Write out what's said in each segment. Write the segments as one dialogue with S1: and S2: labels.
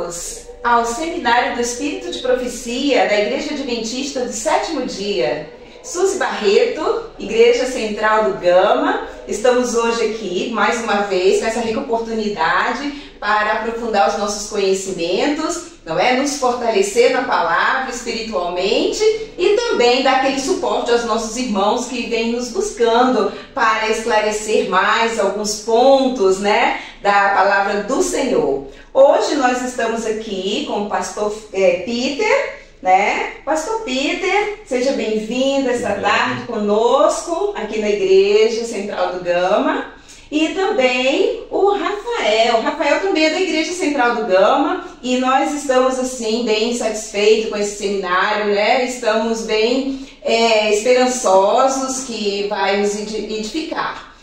S1: Bem-vindos ao Seminário do Espírito de Profecia da Igreja Adventista do Sétimo Dia. Suzy Barreto, Igreja Central do Gama. Estamos hoje aqui, mais uma vez, com essa rica oportunidade para aprofundar os nossos conhecimentos, não é? Nos fortalecer na palavra espiritualmente e também dar aquele suporte aos nossos irmãos que vêm nos buscando para esclarecer mais alguns pontos, né, da palavra do Senhor. Hoje nós estamos aqui com o pastor Peter, né? Pastor Peter, seja bem-vindo esta tarde conosco aqui na Igreja Central do Gama. E também o Rafael. O Rafael também é da Igreja Central do Gama e nós estamos assim bem satisfeitos com esse seminário, né? Estamos bem esperançosos que vai nos edificar.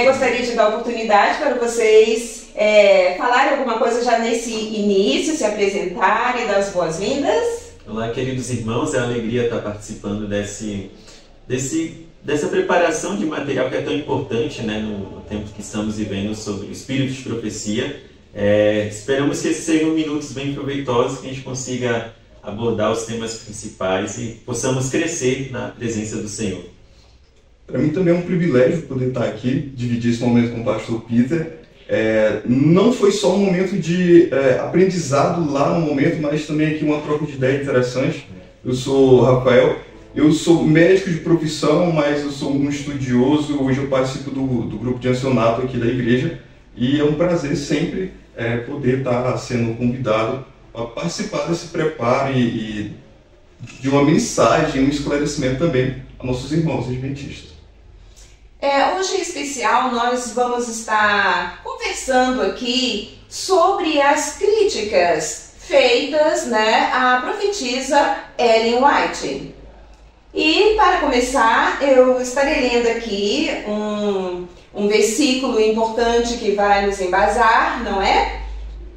S1: Gostaria de dar a oportunidade para vocês falarem alguma coisa já nesse início, se apresentarem, dar as boas-vindas.
S2: Olá, queridos irmãos, é uma alegria estar participando dessa preparação de material que é tão importante, né, no tempo que estamos vivendo sobre o Espírito de Profecia. Esperamos que esses sejam minutos bem proveitosos, que a gente consiga abordar os temas principais e possamos crescer na presença do Senhor.
S3: Para mim também é um privilégio poder estar aqui, dividir esse momento com o pastor Peter. Não foi só um momento de aprendizado lá no momento, mas também aqui uma troca de ideia interessante. Eu sou o Rafael, eu sou médico de profissão, mas eu sou um estudioso. Hoje eu participo do grupo de ancianato aqui da igreja e é um prazer sempre poder estar sendo convidado a participar desse preparo e de uma mensagem, um esclarecimento também a nossos irmãos adventistas.
S1: Hoje em especial nós vamos estar conversando aqui sobre as críticas feitas, né, à profetisa Ellen White. E para começar eu estarei lendo aqui um versículo importante que vai nos embasar, não é?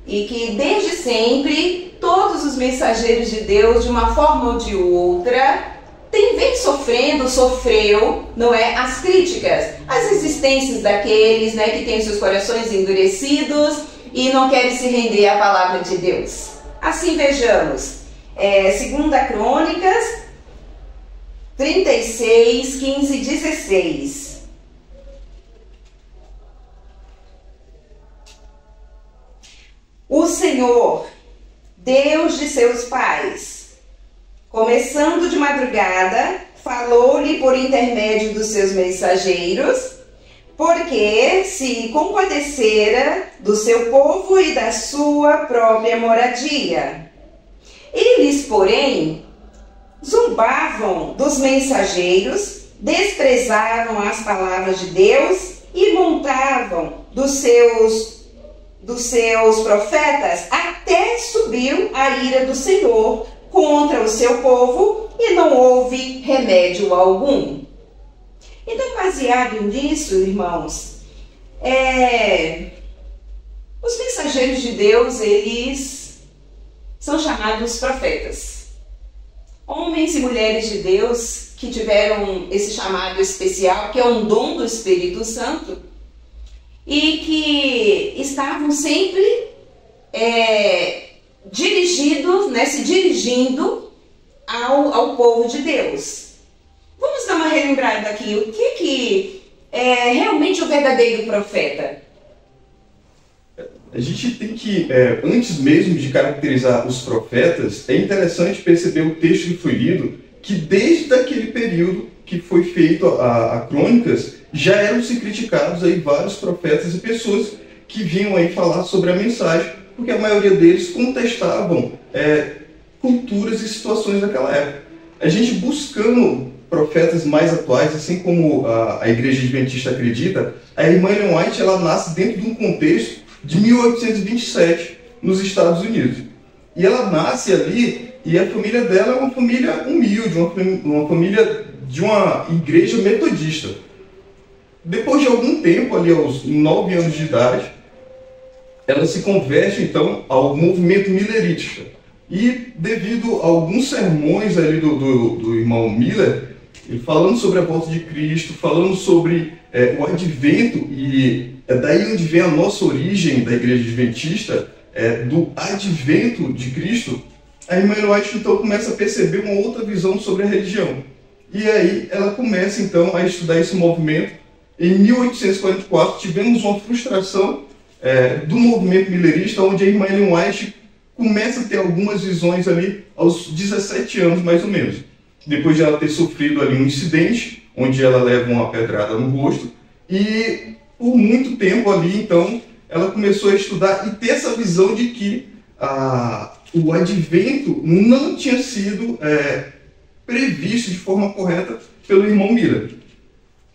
S1: E que desde sempre todos os mensageiros de Deus, de uma forma ou de outra, sofreu, não é, as críticas, as resistências daqueles, né, que têm seus corações endurecidos e não querem se render à palavra de Deus. Assim vejamos, 2 Crônicas 36, 15 e 16. O Senhor, Deus de seus pais, começando de madrugada, falou-lhe por intermédio dos seus mensageiros, porque se compadecera do seu povo e da sua própria moradia. Eles, porém, zombavam dos mensageiros, desprezavam as palavras de Deus e montavam dos seus profetas, até subiu a ira do Senhor contra o seu povo e não houve remédio algum. Então, baseado nisso, irmãos, os mensageiros de Deus, eles são chamados profetas. Homens e mulheres de Deus que tiveram esse chamado especial, que é um dom do Espírito Santo, e que estavam sempre se dirigindo ao povo de Deus. Vamos dar uma relembrada aqui. O que é realmente o verdadeiro profeta?
S3: A gente tem que, antes mesmo de caracterizar os profetas, é interessante perceber o texto que foi lido, que desde aquele período que foi feito a Crônicas, já eram se criticados aí vários profetas e pessoas que vinham aí falar sobre a mensagem, porque a maioria deles contestavam culturas e situações daquela época. A gente buscando profetas mais atuais, assim como a Igreja Adventista acredita, a irmã Ellen White, ela nasce dentro de um contexto de 1827, nos Estados Unidos. E ela nasce ali, e a família dela é uma família humilde, uma família de uma igreja metodista. Depois de algum tempo, ali aos 9 anos de idade, ela se converte então ao movimento millerítista. E devido a alguns sermões ali do irmão Miller, falando sobre a volta de Cristo, falando sobre o advento, e é daí onde vem a nossa origem da Igreja Adventista, do advento de Cristo, a irmã Ellen White então começa a perceber uma outra visão sobre a religião. E aí ela começa então a estudar esse movimento. Em 1844 tivemos uma frustração do movimento millerista, onde a irmã Ellen White começa a ter algumas visões ali aos 17 anos mais ou menos. Depois de ela ter sofrido ali um incidente, onde ela leva uma pedrada no rosto, e por muito tempo ali então ela começou a estudar e ter essa visão de que o advento não tinha sido previsto de forma correta pelo irmão Miller.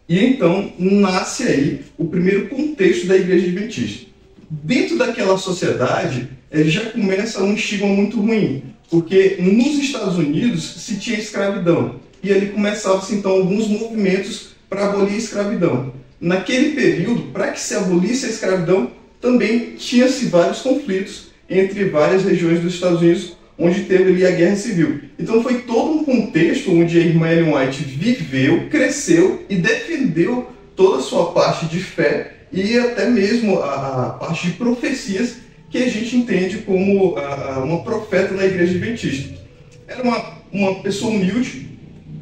S3: E então nasce aí o primeiro contexto da Igreja Adventista. Dentro daquela sociedade já começa um estigma muito ruim, porque nos Estados Unidos se tinha escravidão, e ali começavam-se então alguns movimentos para abolir a escravidão. Naquele período, para que se abolisse a escravidão, também tinha-se vários conflitos entre várias regiões dos Estados Unidos, onde teve ali a Guerra Civil. Então foi todo um contexto onde a irmã Ellen White viveu, cresceu e defendeu toda a sua parte de fé e até mesmo a parte de profecias que a gente entende como uma profeta na Igreja Adventista. Era uma pessoa humilde,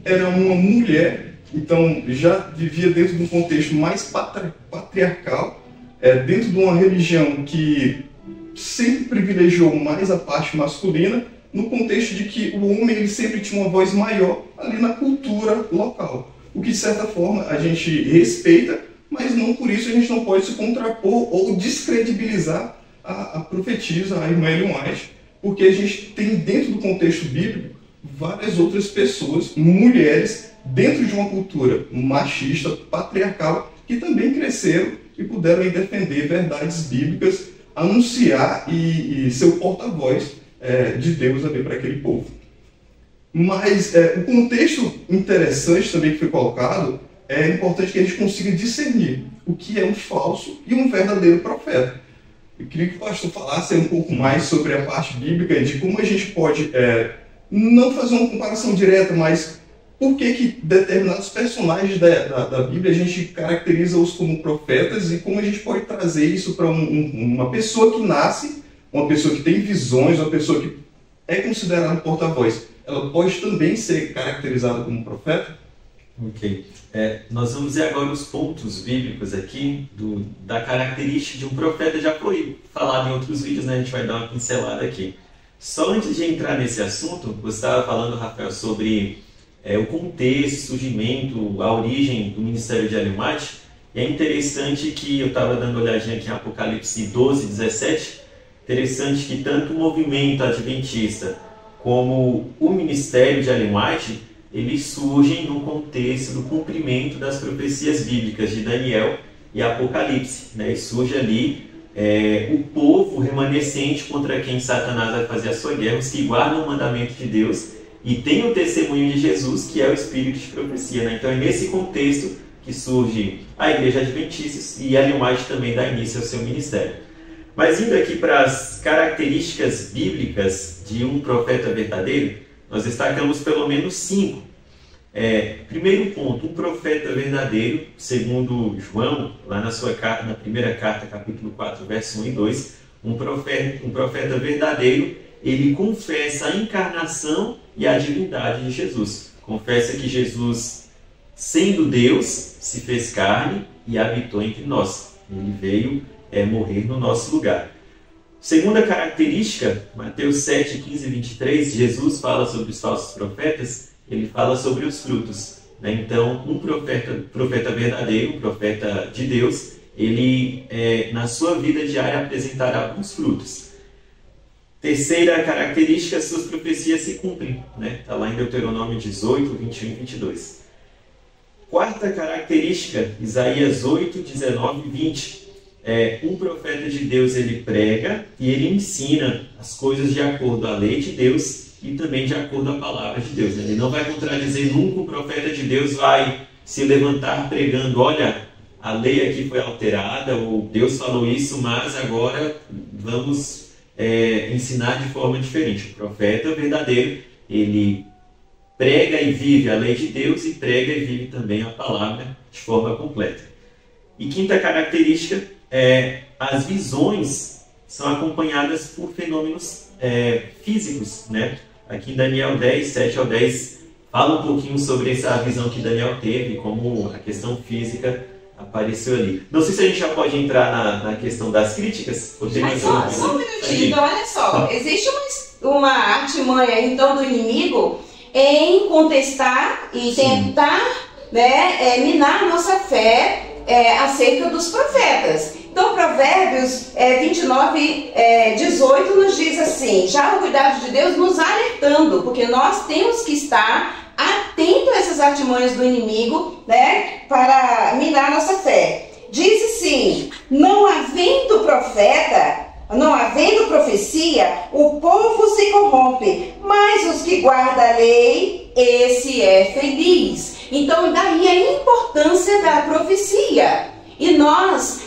S3: era uma mulher, então já vivia dentro de um contexto mais patriarcal, dentro de uma religião que sempre privilegiou mais a parte masculina, no contexto de que o homem ele sempre tinha uma voz maior ali na cultura local. O que, de certa forma, a gente respeita, mas não por isso a gente não pode se contrapor ou descredibilizar a profetisa, a irmã Ellen White, porque a gente tem dentro do contexto bíblico várias outras pessoas, mulheres, dentro de uma cultura machista, patriarcal, que também cresceram e puderam aí defender verdades bíblicas, anunciar e ser o porta-voz de Deus ali para aquele povo. Mas o contexto interessante também que foi colocado, é importante que a gente consiga discernir o que é um falso e um verdadeiro profeta. Eu queria que o pastor falasse um pouco mais sobre a parte bíblica, de como a gente pode, não fazer uma comparação direta, mas por que determinados personagens da Bíblia a gente caracteriza-os como profetas e como a gente pode trazer isso para uma pessoa que nasce, uma pessoa que tem visões, uma pessoa que é considerada porta-voz. Ela pode também ser caracterizada como profeta?
S2: Ok. Nós vamos ver agora os pontos bíblicos aqui da característica de um profeta. Já foi falado em outros vídeos, né? A gente vai dar uma pincelada aqui. Só antes de entrar nesse assunto, você estava falando, Rafael, sobre o contexto, surgimento, a origem do ministério de Ellen White. E é interessante que eu estava dando uma olhadinha aqui em Apocalipse 12, 17. Interessante que tanto o movimento adventista como o ministério de Ellen White, eles surgem no contexto do cumprimento das profecias bíblicas de Daniel e Apocalipse, né? E surge ali o povo remanescente contra quem Satanás vai fazer a sua guerra, os que guardam o mandamento de Deus e têm o testemunho de Jesus, que é o espírito de profecia, né? Então é nesse contexto que surge a Igreja Adventista, e Ellen White também dá início ao seu ministério. Mas indo aqui para as características bíblicas de um profeta verdadeiro, nós destacamos pelo menos 5. Primeiro ponto, um profeta verdadeiro, segundo João, lá na primeira carta, capítulo 4, verso 1 e 2, um profeta verdadeiro, ele confessa a encarnação e a divindade de Jesus. Confessa que Jesus, sendo Deus, se fez carne e habitou entre nós. Ele veio morrer no nosso lugar. Segunda característica, Mateus 7, 15 e 23, Jesus fala sobre os falsos profetas, ele fala sobre os frutos, né? Então, um profeta verdadeiro, um profeta de Deus, ele na sua vida diária apresentará alguns frutos. Terceira característica, suas profecias se cumprem, né? Está lá em Deuteronômio 18, 21 e 22. Quarta característica, Isaías 8, 19 e 20. Um profeta de Deus, ele prega e ele ensina as coisas de acordo à lei de Deus e também de acordo à palavra de Deus. Ele não vai contradizer nunca. O profeta de Deus vai se levantar pregando: olha, a lei aqui foi alterada, ou Deus falou isso, mas agora vamos ensinar de forma diferente. O profeta verdadeiro, ele prega e vive a lei de Deus e prega e vive também a palavra de forma completa. E quinta característica, as visões são acompanhadas por fenômenos físicos, né? Aqui em Daniel 10, 7 ao 10, fala um pouquinho sobre essa visão que Daniel teve, como a questão física apareceu ali. Não sei se a gente já pode entrar na questão das críticas.
S1: Mas só um minutinho, então olha só, existe uma artimanha então do inimigo em contestar e tentar, né, minar a nossa fé acerca dos profetas. Então, Provérbios 29, 18 nos diz assim: já o cuidado de Deus nos alertando, porque nós temos que estar atento a essas artimanhas do inimigo, né, para minar a nossa fé. Diz assim: não havendo profecia, o povo se corrompe, mas os que guardam a lei, esse é feliz. Então, daí a importância da profecia. E nós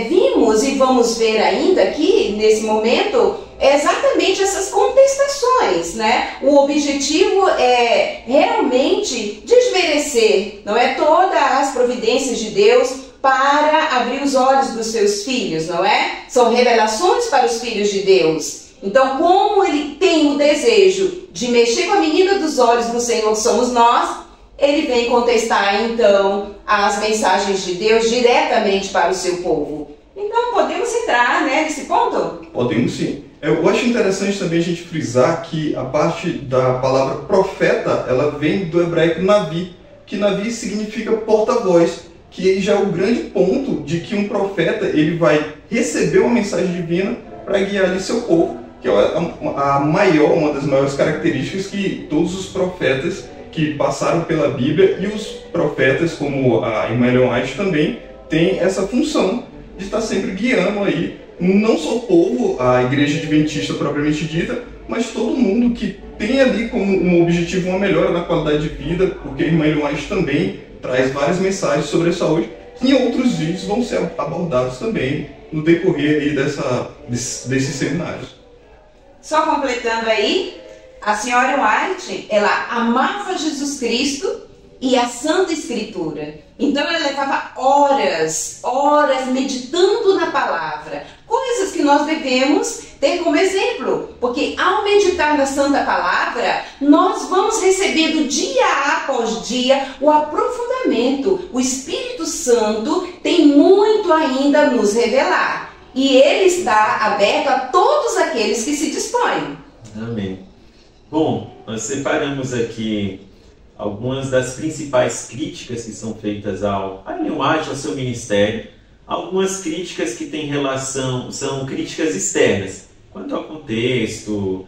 S1: vimos e vamos ver ainda aqui, nesse momento, exatamente essas contestações, né? O objetivo é realmente desmerecer, não é, todas as providências de Deus para abrir os olhos dos seus filhos, não é? São revelações para os filhos de Deus. Então, como ele tem o desejo de mexer com a menina dos olhos do Senhor, que somos nós, ele vem contestar, então, as mensagens de Deus diretamente para o seu povo. Então, podemos entrar, né, nesse ponto?
S3: Podemos sim. Eu acho interessante também a gente frisar que a parte da palavra profeta, ela vem do hebraico navi, que navi significa porta-voz, que já é o grande ponto de que um profeta ele vai receber uma mensagem divina para guiar ali seu povo, que é uma das maiores características que todos os profetas que passaram pela Bíblia e os profetas, como a irmã Ellen White, também têm essa função de estar sempre guiando aí, não só o povo, a igreja adventista propriamente dita, mas todo mundo que tem ali como um objetivo uma melhora na qualidade de vida, porque a irmã Ellen White também traz várias mensagens sobre a saúde, que em outros vídeos vão ser abordados também no decorrer aí desses seminários.
S1: Só completando aí, a senhora White, ela amava Jesus Cristo e a Santa Escritura. Então ela levava horas meditando na palavra. Coisas que nós devemos ter como exemplo. Porque ao meditar na Santa Palavra, nós vamos recebendo dia após dia o aprofundamento. O Espírito Santo tem muito ainda a nos revelar. E ele está aberto a todos aqueles que se dispõem.
S2: Amém. Bom, nós separamos aqui algumas das principais críticas que são feitas a Ellen White, ao seu ministério. Algumas críticas que têm relação, são críticas externas, quanto ao contexto,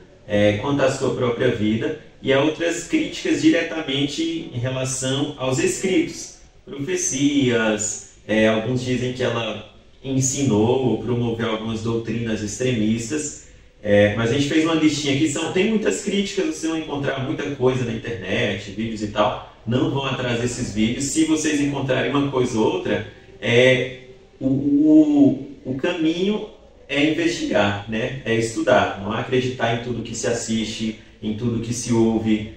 S2: quanto à sua própria vida, e há outras críticas diretamente em relação aos escritos, profecias. Alguns dizem que ela ensinou ou promoveu algumas doutrinas extremistas. Mas a gente fez uma listinha aqui, tem muitas críticas, vocês vão encontrar muita coisa na internet, vídeos e tal, não vão atrás desses vídeos. Se vocês encontrarem uma coisa ou outra, o caminho é investigar, né? É estudar, não acreditar em tudo que se assiste, em tudo que se ouve.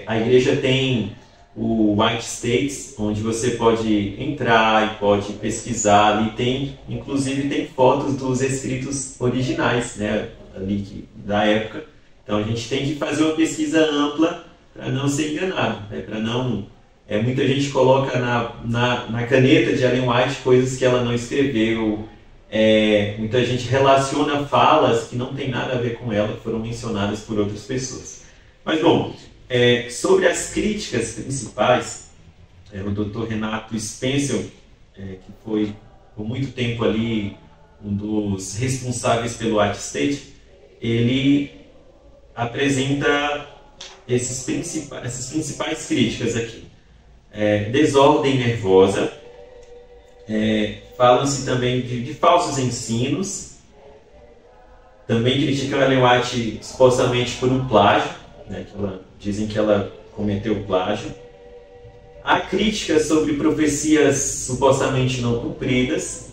S2: A igreja tem o White States, onde você pode entrar e pode pesquisar. Ali inclusive tem fotos dos escritos originais, né, ali da época. Então a gente tem que fazer uma pesquisa ampla para não ser enganado, né, para não... muita gente coloca na caneta de Ellen White coisas que ela não escreveu. Muita gente relaciona falas que não tem nada a ver com ela, que foram mencionadas por outras pessoas. Mas bom, sobre as críticas principais, o Dr. Renato Spencer, que foi por muito tempo ali um dos responsáveis pelo White State, ele apresenta essas principais críticas aqui. Desordem nervosa, falam-se também de falsos ensinos, também criticam a Ellen White supostamente por um plágio, né, dizem que ela cometeu plágio. Há críticas sobre profecias supostamente não cumpridas,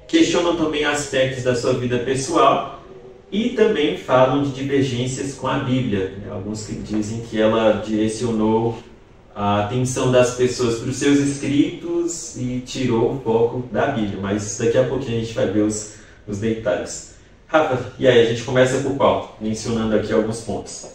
S2: questionam também aspectos da sua vida pessoal e também falam de divergências com a Bíblia, né? Alguns que dizem que ela direcionou a atenção das pessoas para os seus escritos e tirou o foco da Bíblia. Mas daqui a pouquinho a gente vai ver os detalhes. Rafa, e aí, a gente começa por qual? Mencionando aqui alguns pontos.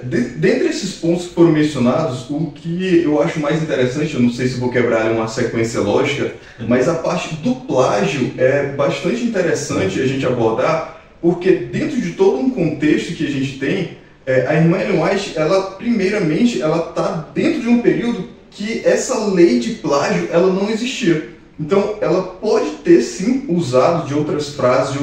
S3: Dentre esses pontos que foram mencionados, o que eu acho mais interessante, eu não sei se vou quebrar uma sequência lógica, mas a parte do plágio é bastante interessante a gente abordar, porque dentro de todo um contexto que a gente tem, a irmã Ellen White, ela primeiramente, ela está dentro de um período que essa lei de plágio ela não existia. Então, ela pode ter sim usado de outras frases de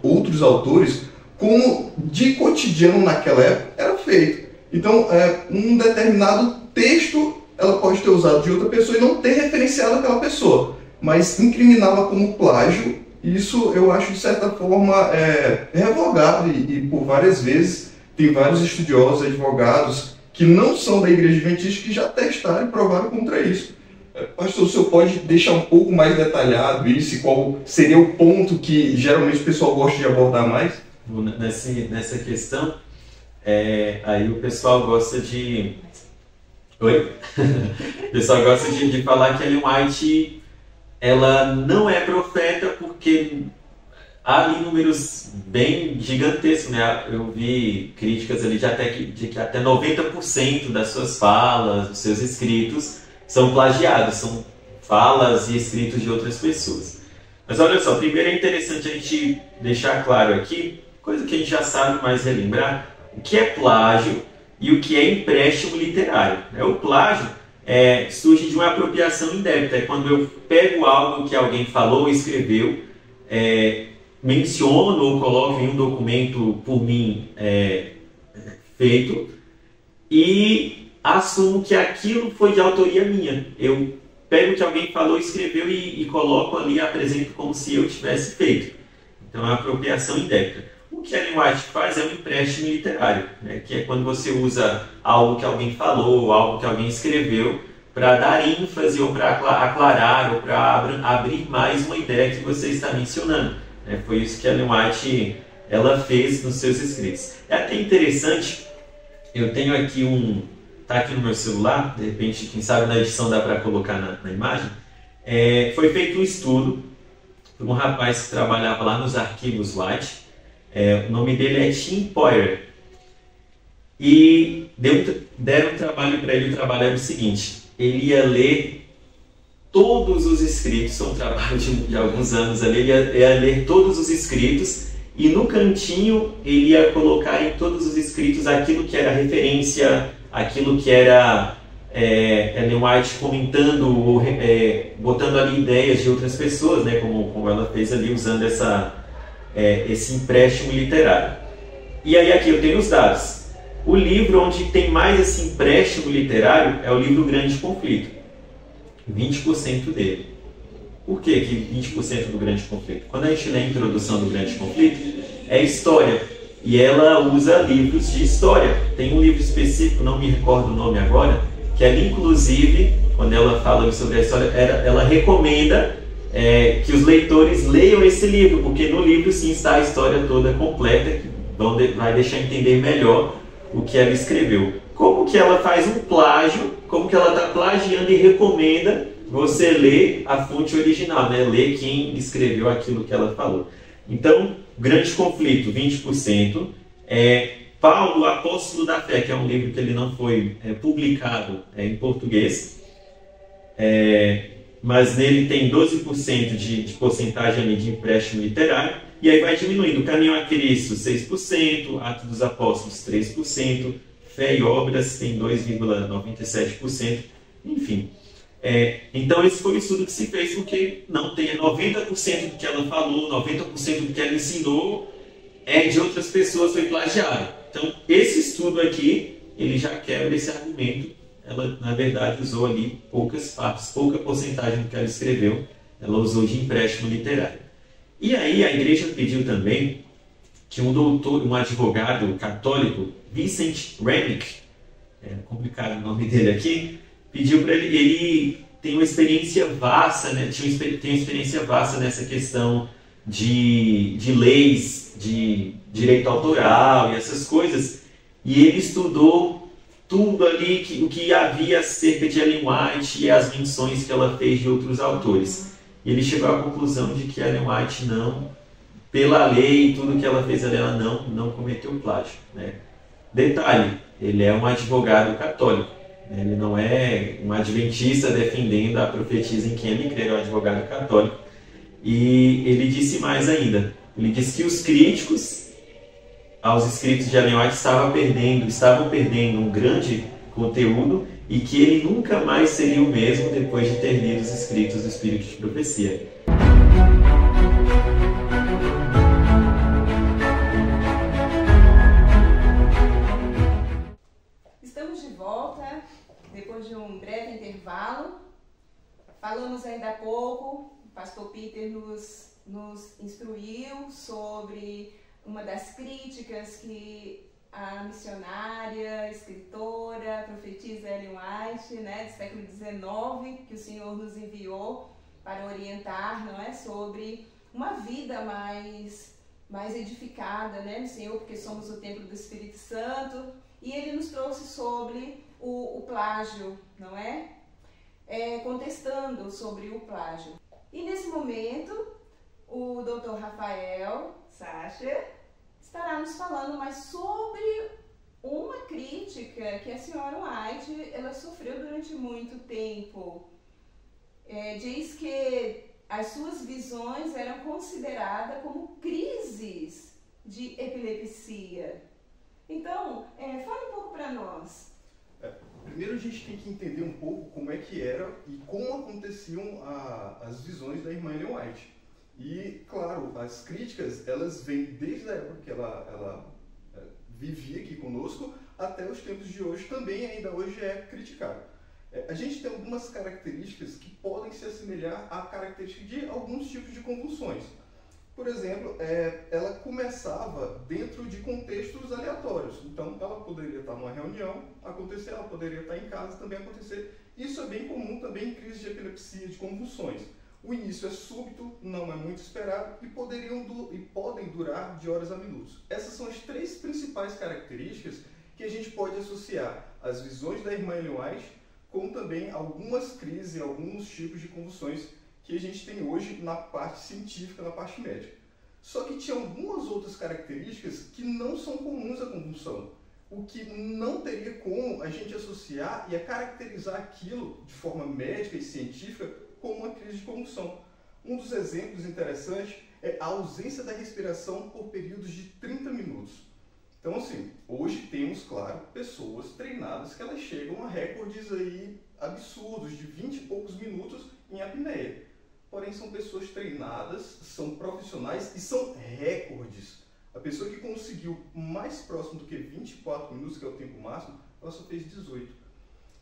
S3: outros autores, como de cotidiano naquela época era feito. Então, um determinado texto ela pode ter usado de outra pessoa e não ter referenciado aquela pessoa, mas incriminá-la como plágio, isso eu acho de certa forma revogado e por várias vezes tem vários estudiosos, advogados que não são da Igreja Adventista que já testaram e provaram contra isso. Pastor, o senhor pode deixar um pouco mais detalhado isso e qual seria o ponto que geralmente o pessoal gosta de abordar mais?
S2: Nessa questão, aí o pessoal gosta de... Oi? O pessoal gosta de falar que Ellen White ela não é profeta porque há ali números bem gigantescos, né? Eu vi críticas ali de que até 90% das suas falas, dos seus escritos, são plagiados, são falas e escritos de outras pessoas. Mas olha só, primeiro é interessante a gente deixar claro aqui, coisa que a gente já sabe, mas relembrar, o que é plágio e o que é empréstimo literário. O plágio surge de uma apropriação indébita, é quando eu pego algo que alguém falou ou escreveu, menciono ou coloco em um documento por mim feito e assumo que aquilo foi de autoria minha. Eu pego o que alguém falou, escreveu e coloco ali, apresento como se eu tivesse feito. Então é uma apropriação indébita. O que Ellen White faz é um empréstimo literário, né? Que é quando você usa algo que alguém falou, algo que alguém escreveu, para dar ênfase ou para aclarar ou para abrir mais uma ideia que você está mencionando. Foi isso que Ellen White ela fez nos seus escritos. É até interessante, eu tenho aqui está aqui no meu celular, de repente, quem sabe na edição dá para colocar na imagem. Foi feito um estudo por um rapaz que trabalhava lá nos arquivos White. O nome dele é Tim Poyer. E deram um trabalho para ele. O trabalho era o seguinte: ele ia ler todos os escritos, são um trabalho de alguns anos ali, ele ia ler todos os escritos e no cantinho ele ia colocar em todos os escritos aquilo que era referência, aquilo que era Ellen White comentando ou botando ali ideias de outras pessoas, né, como ela fez ali usando esse empréstimo literário. E aí aqui eu tenho os dados. O livro onde tem mais esse empréstimo literário é o livro Grande Conflito. 20% dele. Por que 20% do Grande Conflito? Quando a gente lê a introdução do Grande Conflito, é história. E ela usa livros de história. Tem um livro específico, não me recordo o nome agora, que ela inclusive, quando ela fala sobre a história, ela recomenda que os leitores leiam esse livro, porque no livro sim está a história toda completa, que vai deixar entender melhor o que ela escreveu. Como que ela faz um plágio, como que ela está plagiando e recomenda você ler a fonte original, né? Ler quem escreveu aquilo que ela falou. Então, Grande Conflito, 20%. Paulo, Apóstolo da Fé, que é um livro que ele não foi publicado em português, mas nele tem 12% de porcentagem ali de empréstimo literário, e aí vai diminuindo. Caminho a Cristo, 6%, Atos dos Apóstolos, 3%, Fé e Obras tem 2,97%, enfim. Então esse foi o estudo que se fez, porque não tem 90% do que ela falou, 90% do que ela ensinou de outras pessoas, foi plagiado. Então esse estudo aqui, ele já quebra esse argumento. Ela na verdade usou ali poucas partes, pouca porcentagem do que ela escreveu, ela usou de empréstimo literário. E aí a igreja pediu também que um advogado católico, Vincent Remick, complicado o nome dele aqui, pediu para ele tem uma experiência vasta, né? Tem uma experiência vasta nessa questão de leis, de direito autoral e essas coisas, e ele estudou tudo ali, o que havia acerca de Ellen White e as menções que ela fez de outros autores. E ele chegou à conclusão de que Ellen White não, pela lei, tudo que ela fez ali, ela não cometeu plágio, né? Detalhe, ele é um advogado católico, né? Ele não é um adventista defendendo a profetisa em quem ele crê, ele é um advogado católico. E ele disse mais ainda, ele disse que os críticos aos escritos de Ellen White estavam perdendo um grande conteúdo e que ele nunca mais seria o mesmo depois de ter lido os escritos do Espírito de Profecia.
S1: Estamos de volta, depois de um breve intervalo. Falamos ainda há pouco, o pastor Peter nos instruiu sobre uma das críticas que a missionária, escritora, profetisa Ellen White, né, do século XIX, que o Senhor nos enviou para orientar, não é, sobre uma vida mais edificada, né, no Senhor, porque somos o templo do Espírito Santo, e ele nos trouxe sobre o plágio, não é? Contestando sobre o plágio. E nesse momento, o Dr. Rafael Sacher estará nos falando mais sobre uma crítica que a senhora White ela sofreu durante muito tempo. Diz que as suas visões eram consideradas como crises de epilepsia. Então, fale um pouco para nós.
S3: Primeiro a gente tem que entender um pouco como é que era e como aconteciam as visões da irmã Ellen White. E, claro, as críticas, elas vêm desde a época que ela vivia aqui conosco até os tempos de hoje, também ainda hoje é criticado. A gente tem algumas características que podem se assemelhar à característica de alguns tipos de convulsões. Por exemplo, ela começava dentro de contextos aleatórios. Então, ela poderia estar numa reunião, acontecer, ela poderia estar em casa, também acontecer. Isso é bem comum também em crises de epilepsia, de convulsões. O início é súbito, não é muito esperado e podem durar de horas a minutos. Essas são as três principais características que a gente pode associar às visões da irmã Ellen White com também algumas crises e alguns tipos de convulsões que a gente tem hoje na parte científica, na parte médica. Só que tinha algumas outras características que não são comuns à convulsão, o que não teria como a gente associar e a caracterizar aquilo de forma médica e científica como uma crise de convulsão. Um dos exemplos interessantes é a ausência da respiração por períodos de 30 minutos. Então, assim, hoje temos, claro, pessoas treinadas que elas chegam a recordes aí absurdos de 20 e poucos minutos em apneia. Porém, são pessoas treinadas, são profissionais e são recordes. A pessoa que conseguiu mais próximo do que 24 minutos, que é o tempo máximo, ela só fez 18.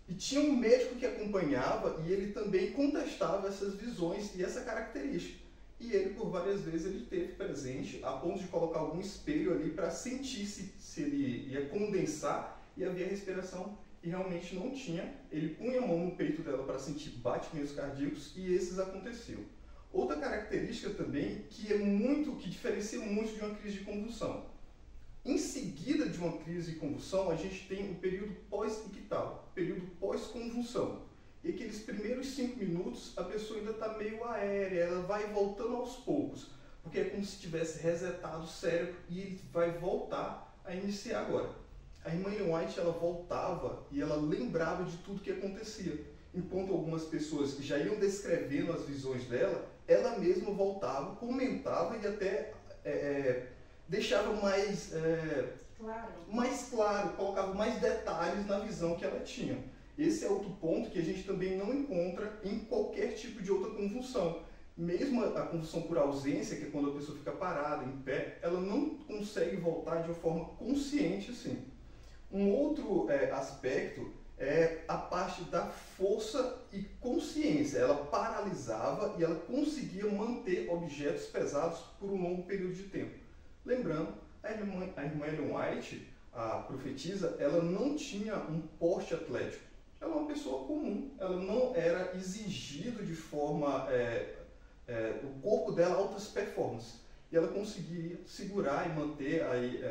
S3: E tinha um médico que acompanhava e ele também contestava essas visões e essa característica. E ele, por várias vezes, ele esteve presente a ponto de colocar algum espelho ali para sentir se ele ia condensar e havia respiração. E realmente não tinha. Ele punha a mão no peito dela para sentir batimentos cardíacos e esses aconteciam. Outra característica também que diferencia muito de uma crise de convulsão. Em seguida de uma crise de convulsão, a gente tem o período pós-ictal, período pós-convulsão. E aqueles primeiros 5 minutos, a pessoa ainda está meio aérea, ela vai voltando aos poucos, porque é como se tivesse resetado o cérebro e ele vai voltar a iniciar agora. A irmã Ellen White, ela voltava e ela lembrava de tudo que acontecia. Enquanto algumas pessoas já iam descrevendo as visões dela, ela mesma voltava, comentava e até deixava mais claro, colocava mais detalhes na visão que ela tinha. Esse é outro ponto que a gente também não encontra em qualquer tipo de outra convulsão. Mesmo a convulsão por ausência, que é quando a pessoa fica parada, em pé, ela não consegue voltar de uma forma consciente assim. Um outro aspecto é a parte da força e consciência. Ela paralisava e ela conseguia manter objetos pesados por um longo período de tempo. Lembrando, a irmã Ellen White, a profetisa, ela não tinha um porte atlético. Ela é uma pessoa comum, ela não era exigido de forma, o corpo dela, altas performances. E ela conseguia segurar e manter aí,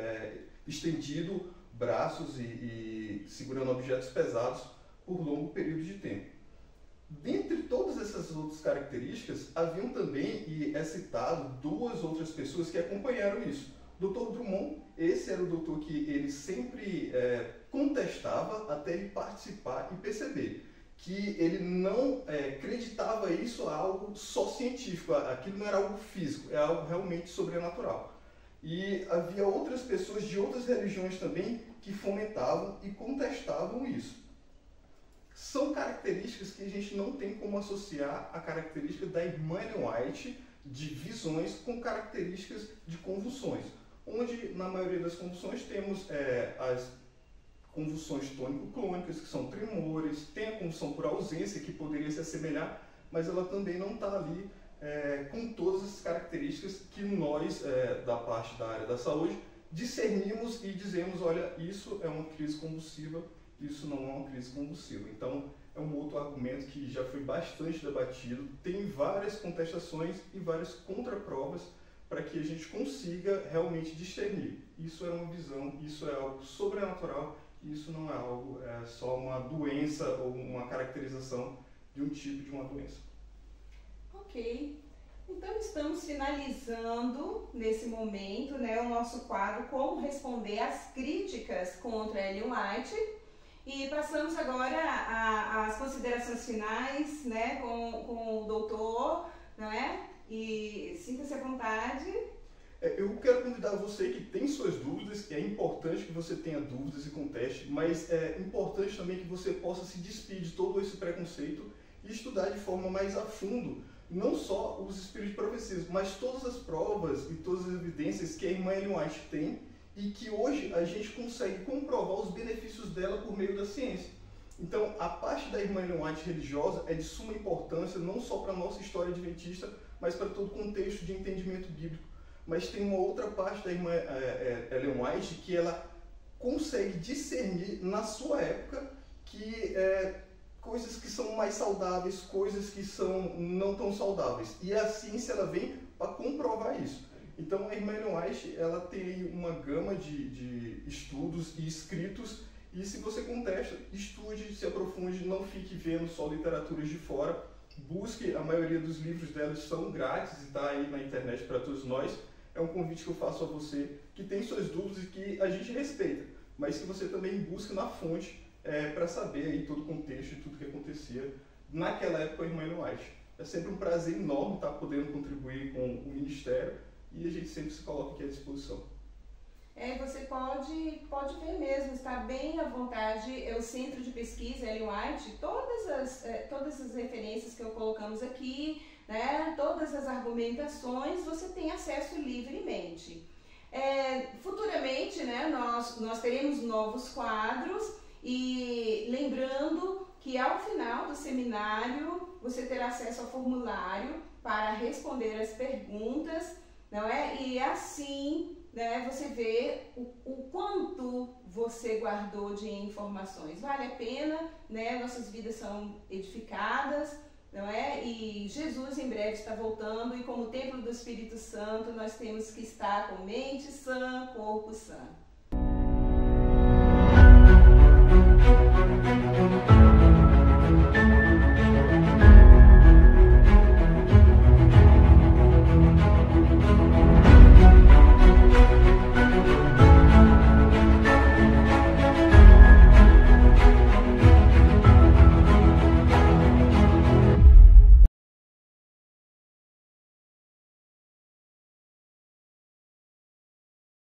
S3: estendido braços e segurando objetos pesados por longo período de tempo. Dentre todas essas outras características, haviam também, e é citado, duas outras pessoas que acompanharam isso. Dr. Drummond, esse era o doutor que ele sempre contestava até ele participar e perceber que ele não acreditava isso a algo só científico, aquilo não era algo físico, é algo realmente sobrenatural. E havia outras pessoas de outras religiões também que fomentavam e contestavam isso. São características que a gente não tem como associar a característica da irmã Ellen White de visões com características de convulsões, onde na maioria das convulsões temos as convulsões tônico-clônicas, que são tremores, tem a convulsão por ausência, que poderia se assemelhar, mas ela também não está ali com todas as características que nós, da parte da área da saúde, discernimos e dizemos, olha, isso é uma crise convulsiva, isso não é uma crise convulsiva. Então, é um outro argumento que já foi bastante debatido, tem várias contestações e várias contraprovas para que a gente consiga realmente discernir. Isso é uma visão, isso é algo sobrenatural, isso não é algo, só uma doença ou uma caracterização de um tipo de uma doença.
S1: Ok. Então, estamos finalizando, nesse momento, o nosso quadro Como Responder às Críticas contra Ellen White. E passamos agora às considerações finais, com o doutor, não é? E sinta-se à vontade.
S3: Eu quero convidar você que tem suas dúvidas, é importante que você tenha dúvidas e conteste, mas é importante também que você possa se despir de todo esse preconceito e estudar de forma mais a fundo, não só os espíritos de profecias, mas todas as provas e todas as evidências que a irmã Ellen White tem, e que hoje a gente consegue comprovar os benefícios dela por meio da ciência. Então, a parte da irmã Ellen White religiosa é de suma importância, não só para a nossa história adventista, mas para todo o contexto de entendimento bíblico. Mas tem uma outra parte da irmã Ellen White que ela consegue discernir, na sua época, que coisas que são mais saudáveis, coisas que são não tão saudáveis. E a ciência ela vem para comprovar isso. Então, a irmã Ellen White ela tem uma gama de estudos e escritos, e se você contesta, estude, se aprofunde, não fique vendo só literaturas de fora, busque, a maioria dos livros dela são grátis e está aí na internet para todos nós. É um convite que eu faço a você que tem suas dúvidas e que a gente respeita, mas que você também busque na fonte para saber aí todo o contexto e tudo que acontecia naquela época com a irmã Ellen White. É sempre um prazer enorme estar podendo contribuir com o Ministério, e a gente sempre se coloca aqui à disposição.
S1: Você pode ver mesmo, está bem à vontade. É o Centro de Pesquisa Ellen White, todas as referências que eu colocamos aqui, todas as argumentações, você tem acesso livremente. Futuramente, nós teremos novos quadros, e lembrando que ao final do seminário você terá acesso ao formulário para responder as perguntas, não é? E assim, você vê o quanto você guardou de informações. Vale a pena, nossas vidas são edificadas, não é? E Jesus em breve está voltando, e como templo do Espírito Santo nós temos que estar com mente sã, corpo sã.